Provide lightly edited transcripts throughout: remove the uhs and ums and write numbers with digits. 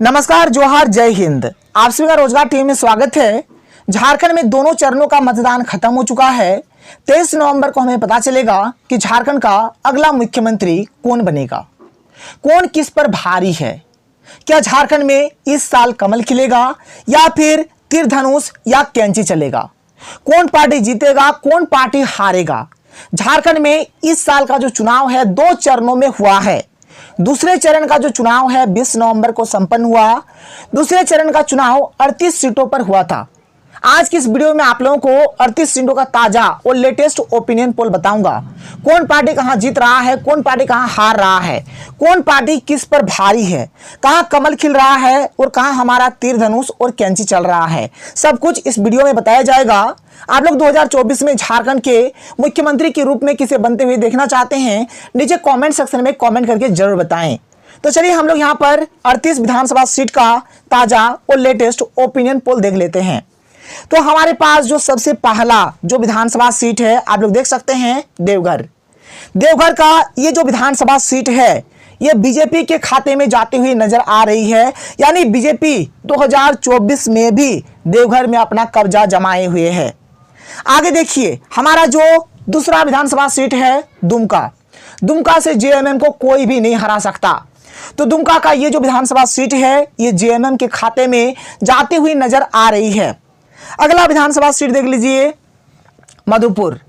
नमस्कार, जोहार, जय हिंद। आप सभी का रोजगार टीवी में स्वागत है। झारखंड में दोनों चरणों का मतदान खत्म हो चुका है। 23 नवंबर को हमें पता चलेगा कि झारखंड का अगला मुख्यमंत्री कौन बनेगा, कौन किस पर भारी है। क्या झारखंड में इस साल कमल खिलेगा या फिर तीर धनुष या कैंची चलेगा? कौन पार्टी जीतेगा, कौन पार्टी हारेगा? झारखंड में इस साल का जो चुनाव है 2 चरणों में हुआ है। दूसरे चरण का जो चुनाव है 20 नवंबर को संपन्न हुआ। दूसरे चरण का चुनाव 38 सीटों पर हुआ था। आज की इस वीडियो में आप लोगों को 38 सीटों का ताजा और लेटेस्ट ओपिनियन पोल बताऊंगा। कौन पार्टी कहां जीत रहा है, कौन पार्टी कहां हार रहा है, कौन पार्टी किस पर भारी है, कहां कमल खिल रहा है और कहां हमारा तीर धनुष और कैंची चल रहा है। सब कुछ इस वीडियो में बताया जाएगा। आप लोग 2024 में झारखंड के मुख्यमंत्री के रूप में किसे बनते हुए देखना चाहते हैं, नीचे कमेंट सेक्शन में कमेंट करके जरूर बताएं। तो चलिए हम लोग यहां पर 38 विधानसभा सीट का ताजा और लेटेस्ट ओपिनियन पोल देख लेते हैं। तो हमारे पास जो सबसे पहला जो विधानसभा सीट है, आप लोग देख सकते हैं, देवघर। देवघर का ये जो विधानसभा सीट है ये बीजेपी के खाते में जाती हुई नजर आ रही है। यानी बीजेपी 2024 में भी देवघर में अपना कब्जा जमाए हुए है। आगे देखिए, हमारा जो दूसरा विधानसभा सीट है दुमका। दुमका से जेएमएम को कोई भी नहीं हरा सकता। तो दुमका का ये जो विधानसभा सीट है ये जेएमएम के खाते में जाती हुई नजर आ रही है। अगला विधानसभा सीट देख लीजिए, मधुपुर।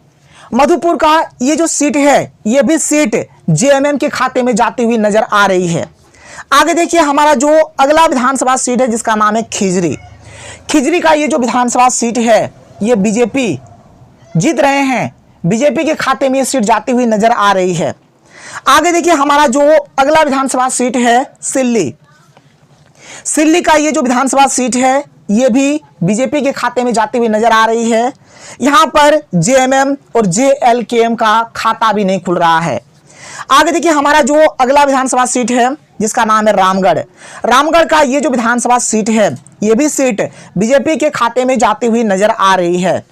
मधुपुर का ये जो सीट है ये भी सीट जेएमएम के खाते में जाती हुई नजर आ रही है। आगे देखिए, हमारा जो अगला विधानसभा सीट है जिसका नाम है खिजरी। खिजरी का ये जो विधानसभा सीट है ये बीजेपी जीत रहे हैं। बीजेपी के खाते में ये सीट जाती हुई नजर आ रही है। आगे देखिए, हमारा जो अगला विधानसभा सीट है सिल्ली। सिल्ली का ये जो विधानसभा सीट है ये भी बीजेपी के खाते में जाती हुई नजर आ रही है। यहां पर जेएमएम और जेएलकेएम का खाता भी नहीं खुल रहा है। आगे देखिए, हमारा जो अगला विधानसभा सीट है जिसका नाम है रामगढ़। रामगढ़ का ये जो विधानसभा सीट है ये भी सीट बीजेपी के खाते में जाती हुई नजर आ रही है।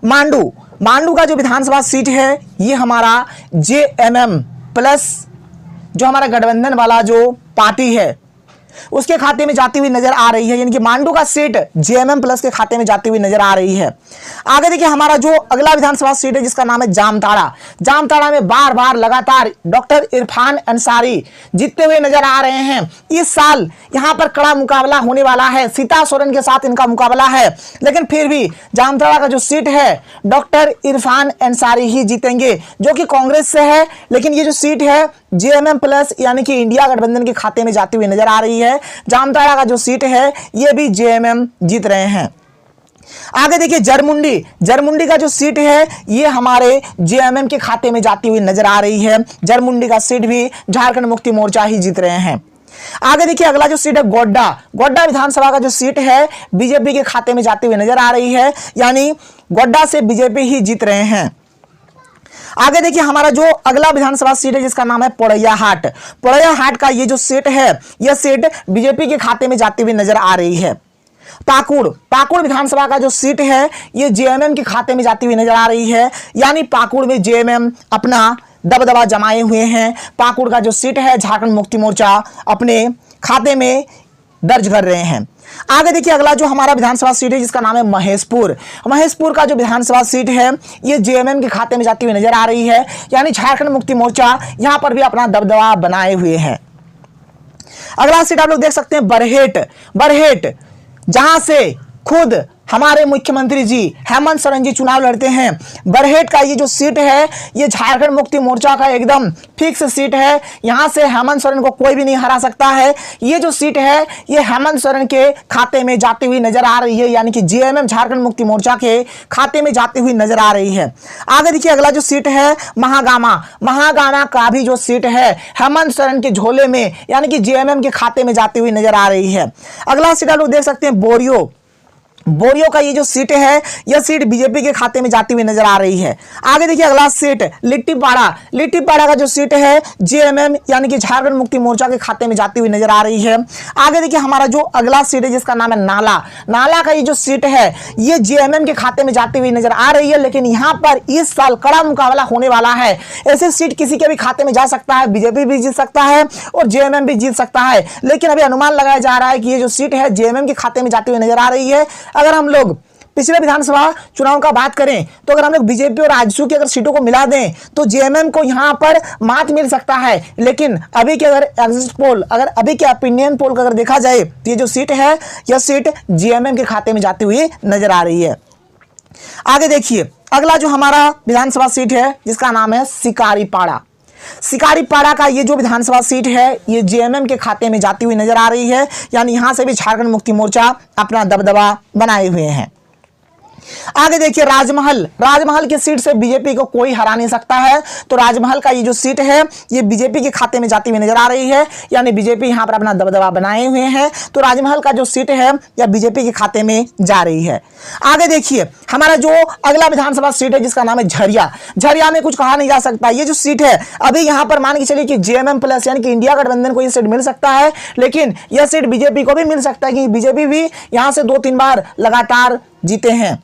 मांडू। मांडू का जो विधानसभा सीट है ये हमारा जेएमएम प्लस जो हमारा गठबंधन वाला जो पार्टी है उसके खाते में जाती हुई नजर आ रही है। यानी कि मांडू का सीट जेएमएम प्लस के खाते में जाती हुई नजर आ रही है। आगे देखिए, हमारा जो अगला विधानसभा सीट है जिसका नाम है जामताड़ा। जामताड़ा में बार बार लगातार डॉक्टर इरफान अंसारी जीतते हुए नजर आ रहे हैं। इस साल यहां पर कड़ा मुकाबला होने वाला है, सीता सोरेन के साथ इनका मुकाबला है। लेकिन फिर भी जामताड़ा का जो सीट है डॉक्टर इरफान अंसारी ही जीतेंगे, जो कि कांग्रेस से है। लेकिन ये जो सीट है जेएमएम प्लस यानी कि इंडिया गठबंधन के खाते में जाती हुई नजर आ रही है। जामताड़ा का जो सीट है ये भी जेएमएम जीत रहे हैं। आगे देखिए, जरमुंडी। जरमुंडी का जो सीट है ये हमारे जेएमएम के खाते में जाती हुई नजर आ रही है। जरमुंडी का सीट भी झारखंड मुक्ति मोर्चा ही जीत रहे हैं। आगे देखिए, अगला जो सीट है गोड्डा। गोड्डा विधानसभा का जो सीट है बीजेपी के खाते में जाती हुई नजर आ रही है। यानी गोड्डा से बीजेपी ही जीत रहे हैं। आगे देखिए, हमारा जो अगला विधानसभा सीट है जिसका नाम है पोड़ैयाहाट। पोड़ैयाहाट का ये जो सीट है यह सीट बीजेपी के खाते में जाती हुई नजर आ रही है। पाकुड़। पाकुड़ विधानसभा का जो सीट है ये जेएमएम के खाते में जाती हुई नजर आ रही है। यानी पाकुड़ में जेएमएम अपना दबदबा जमाए हुए हैं। पाकुड़ का जो सीट है झारखंड मुक्ति मोर्चा अपने खाते में दर्ज कर रहे हैं। आगे देखिए, अगला जो हमारा विधानसभा सीट है जिसका नाम है महेशपुर। महेशपुर का जो विधानसभा सीट है ये जेएमएम के खाते में जाती हुई नजर आ रही है। यानी झारखंड मुक्ति मोर्चा यहां पर भी अपना दबदबा बनाए हुए है। अगला सीट आप लोग देख सकते हैं बरहेट। बरहेट जहां से खुद हमारे मुख्यमंत्री जी हेमंत सोरेन जी चुनाव लड़ते हैं। बरहेट का ये जो सीट है ये झारखंड मुक्ति मोर्चा का एकदम फिक्स सीट है। यहां से हेमंत सोरेन को कोई भी नहीं हरा सकता है। ये जो सीट है ये हेमंत सोरेन के खाते में जाती हुई नजर आ रही है। यानी कि जेएमएम झारखंड मुक्ति मोर्चा के खाते में जाती हुई नजर आ रही है। आगे देखिए, अगला जो सीट है महागामा। महागामा का भी जो सीट है हेमंत सोरेन के झोले में यानी कि जेएमएम के खाते में जाती हुई नजर आ रही है। अगला सीट आप लोग देख सकते हैं बोरियो। बोरियो का ये जो सीट है यह सीट बीजेपी के खाते में जाती हुई नजर आ रही है। आगे देखिए अगला सीट लिट्टीपाड़ा का जो सीट है जेएमएम यानी कि झारखंड मुक्ति मोर्चा के खाते में जाती हुई नजर आ रही है। आगे देखिए हमारा जो अगला सीट है जिसका नाम है नाला का ये जो सीट है ये जेएमएम के खाते में जाती हुई नजर आ रही है। लेकिन यहाँ पर इस साल कड़ा मुकाबला होने वाला है। ऐसे सीट किसी के भी खाते में जा सकता है, बीजेपी भी जीत सकता है और जेएमएम भी जीत सकता है। लेकिन अभी अनुमान लगाया जा रहा है कि ये जो सीट है जेएमएम के खाते में जाती हुई नजर आ रही है। अगर हम लोग पिछले विधानसभा चुनाव का बात करें तो अगर हम लोग बीजेपी और आजसू की अगर सीटों को मिला दें तो जेएमएम को यहां पर मात मिल सकता है। लेकिन अभी के अगर एग्जिट पोल अभी के ओपिनियन पोल का अगर देखा जाए तो ये जो सीट है यह सीट जेएमएम के खाते में जाती हुई नजर आ रही है। आगे देखिए अगला जो हमारा विधानसभा सीट है जिसका नाम है शिकारीपाड़ा का ये जो विधानसभा सीट है ये जेएमएम के खाते में जाती हुई नजर आ रही है। यानी यहां से भी झारखंड मुक्ति मोर्चा अपना दबदबा बनाए हुए हैं। आगे देखिए राजमहल की सीट से बीजेपी को कोई हरा नहीं सकता है। तो राजमहल का ये जो सीट है ये बीजेपी के खाते में जाती हुई नजर आ रही है। यानी बीजेपी यहां पर अपना दबदबा बनाए हुए हैं। तो राजमहल का जो सीट है यह बीजेपी के खाते में जा रही है। आगे देखिए हमारा जो अगला विधानसभा सीट है जिसका नाम है झरिया में कुछ कहा नहीं जा सकता। ये जो सीट है अभी यहां पर मान के चलिए कि जेएमएम प्लस यानी कि इंडिया गठबंधन को ये सीट मिल सकता है। लेकिन यह सीट बीजेपी को भी मिल सकता है कि बीजेपी भी यहां से 2-3 बार लगातार जीते हैं।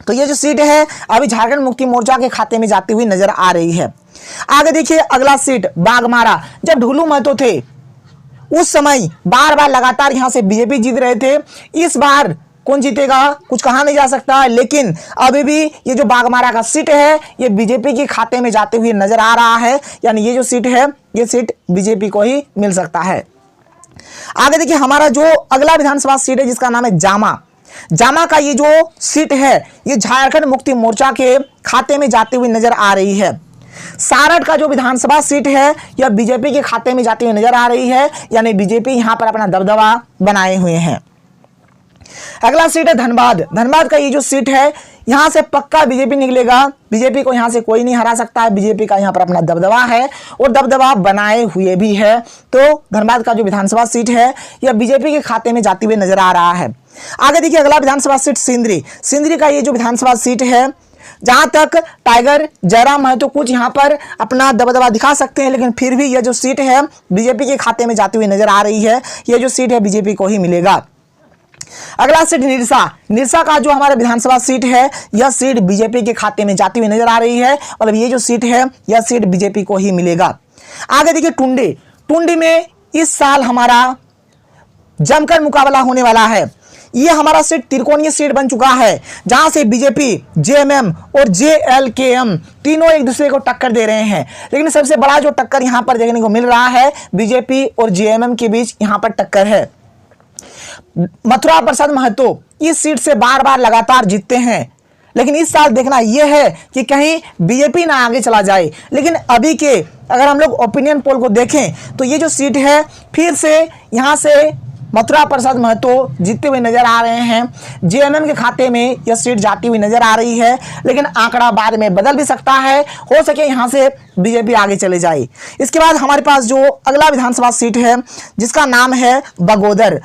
तो ये जो सीट है अभी झारखंड मुक्ति मोर्चा के खाते में जाती हुई नजर आ रही है। आगे देखिए अगला सीट बाघमारा। जब ढुलू महतो थे उस समय बार लगातार यहां से बीजेपी जीत रहे थे। इस बार कौन जीतेगा कुछ कहा नहीं जा सकता। लेकिन अभी भी ये जो बाघमारा का सीट है ये बीजेपी के खाते में जाते हुए नजर आ रहा है। यानी ये जो सीट है ये सीट बीजेपी को ही मिल सकता है। आगे देखिए हमारा जो अगला विधानसभा सीट है जिसका नाम है जामा का ये जो सीट है ये झारखंड मुक्ति मोर्चा के खाते में जाती हुई नजर आ रही है। सारठ का जो विधानसभा सीट है यह बीजेपी के खाते में जाती हुई नजर आ रही है। यानी बीजेपी यहां पर अपना दबदबा बनाए हुए हैं। अगला सीट है धनबाद का ये जो सीट है यहां से पक्का बीजेपी निकलेगा। बीजेपी को यहां से कोई नहीं हरा सकता है। बीजेपी का यहां पर अपना दबदबा है और दबदबा बनाए हुए भी है। तो धनबाद का जो विधानसभा सीट है यह बीजेपी के खाते में जाती हुई नजर आ रहा है। आगे देखिए अगला विधानसभा सीट सिंदरी का ये जो विधानसभा सीट है जहां तक टाइगर जयराम महतो कुछ यहां पर अपना दबदबा दिखा सकते हैं। लेकिन फिर भी यह जो सीट है बीजेपी के खाते में जाती हुई नजर आ रही है। यह जो सीट है बीजेपी को ही मिलेगा। अगला सीट निरसा का जो हमारा विधानसभा सीट है यह सीट बीजेपी के खाते में जाती हुई नजर आ रही है। मतलब ये जो सीट है यह सीट बीजेपी को ही मिलेगा। आगे देखिए टुंडी में इस साल हमारा जमकर मुकाबला होने वाला है। ये हमारा सीट त्रिकोणीय सीट बन चुका है जहां से बीजेपी जेएमएम और जेएलकेएम तीनों एक दूसरे को टक्कर दे रहे हैं। लेकिन सबसे बड़ा जो टक्कर यहां पर देखने को मिल रहा है बीजेपी और जेएमएम के बीच यहां पर टक्कर है। मथुरा प्रसाद महतो इस सीट से बार लगातार जीतते हैं। लेकिन इस साल देखना यह है कि कहीं बीजेपी ना आगे चला जाए। लेकिन अभी के अगर हम लोग ओपिनियन पोल को देखें तो ये जो सीट है फिर से यहां से मथुरा प्रसाद महतो जीतते हुए नजर आ रहे हैं। जेएमएम के खाते में यह सीट जाती हुई नजर आ रही है। लेकिन आंकड़ा बाद में बदल भी सकता है। हो सके यहां से बीजेपी आगे चले जाए। इसके बाद हमारे पास जो अगला विधानसभा सीट है जिसका नाम है बगोदर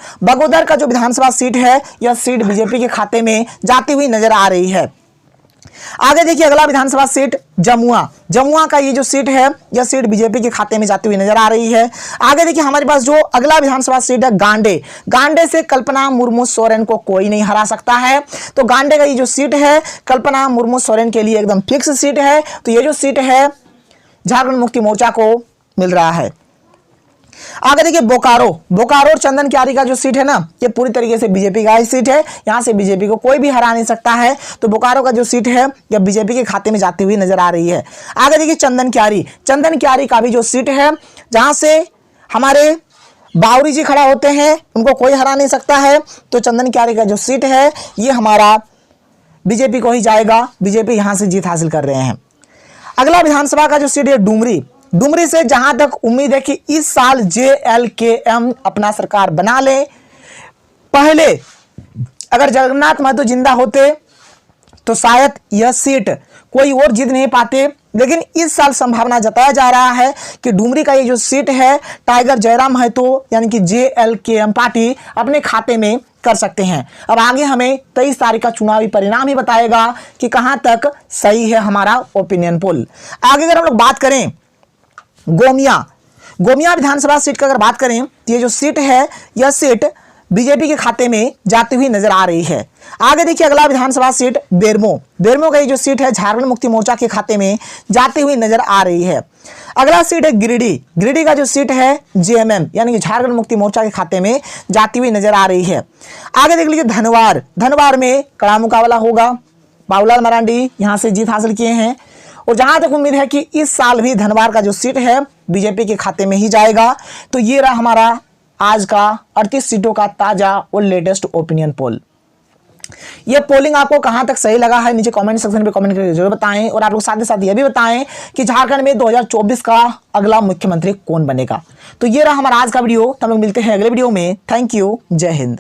का जो विधानसभा सीट है यह सीट बीजेपी के खाते में जाती हुई नजर आ रही है। आगे देखिए अगला विधानसभा सीट जमुआ का ये जो सीट है यह सीट बीजेपी के खाते में जाती हुई नजर आ रही है। आगे देखिए हमारे पास जो अगला विधानसभा सीट है गांडे से कल्पना मुर्मू सोरेन को कोई नहीं हरा सकता है। तो गांडे का ये जो सीट है कल्पना मुर्मू सोरेन के लिए एकदम फिक्स सीट है। तो ये जो सीट है झारखंड मुक्ति मोर्चा को मिल रहा है। आगे देखिए बोकारो और चंदन क्यारी का जो सीट है ना ये पूरी तरीके से बीजेपी का ही सीट है। यहां से बीजेपी को कोई भी हरा नहीं सकता है। तो बोकारो का जो सीट है यह बीजेपी के खाते में जाती हुई नजर आ रही है। आगे देखिए चंदन क्यारी का भी जो सीट है जहां से हमारे बावरी जी खड़ा होते हैं उनको कोई हरा नहीं सकता है। तो चंदन क्यारी का जो सीट है ये हमारा बीजेपी को ही जाएगा। बीजेपी यहां से जीत हासिल कर रहे हैं। अगला विधानसभा का जो सीट है डुमरी से जहां तक उम्मीद है कि इस साल जेएलकेएम अपना सरकार बना ले। पहले अगर जगन्नाथ महतो जिंदा होते तो शायद यह सीट कोई और जीत नहीं पाते। लेकिन इस साल संभावना जताया जा रहा है कि डुमरी का ये जो सीट है टाइगर जयराम महतो यानी कि जेएलकेएम पार्टी अपने खाते में कर सकते हैं। अब आगे हमें 23 तारीख का चुनावी परिणाम ही बताएगा कि कहां तक सही है हमारा ओपिनियन पोल। आगे अगर हम लोग बात करें गोमिया विधानसभा सीट की अगर बात करें तो ये जो सीट है यह सीट बीजेपी के खाते में जाती हुई नजर आ रही है। आगे देखिए अगला विधानसभा सीट बेरमो का ये जो सीट है झारखंड मुक्ति मोर्चा के खाते में जाती हुई नजर आ रही है। अगला सीट है गिरिडीह का जो सीट है जेएमएम यानी कि झारखंड मुक्ति मोर्चा के खाते में जाती हुई नजर आ रही है। आगे देख लीजिए धनवार में कड़ा मुकाबला होगा। बाबूलाल मरांडी यहां से जीत हासिल किए हैं और जहां तक उम्मीद है कि इस साल भी धनवार का जो सीट है बीजेपी के खाते में ही जाएगा। तो ये रहा हमारा आज का 38 सीटों का ताजा और लेटेस्ट ओपिनियन पोल। ये पोलिंग आपको कहां तक सही लगा है नीचे कमेंट सेक्शन में कमेंट करके जरूर बताएं और आप लोग साथ ही साथ ये भी बताएं कि झारखंड में 2024 का अगला मुख्यमंत्री कौन बनेगा। तो ये रहा हमारा आज का वीडियो। तो हम लोग मिलते हैं अगले वीडियो में। थैंक यू, जय हिंद।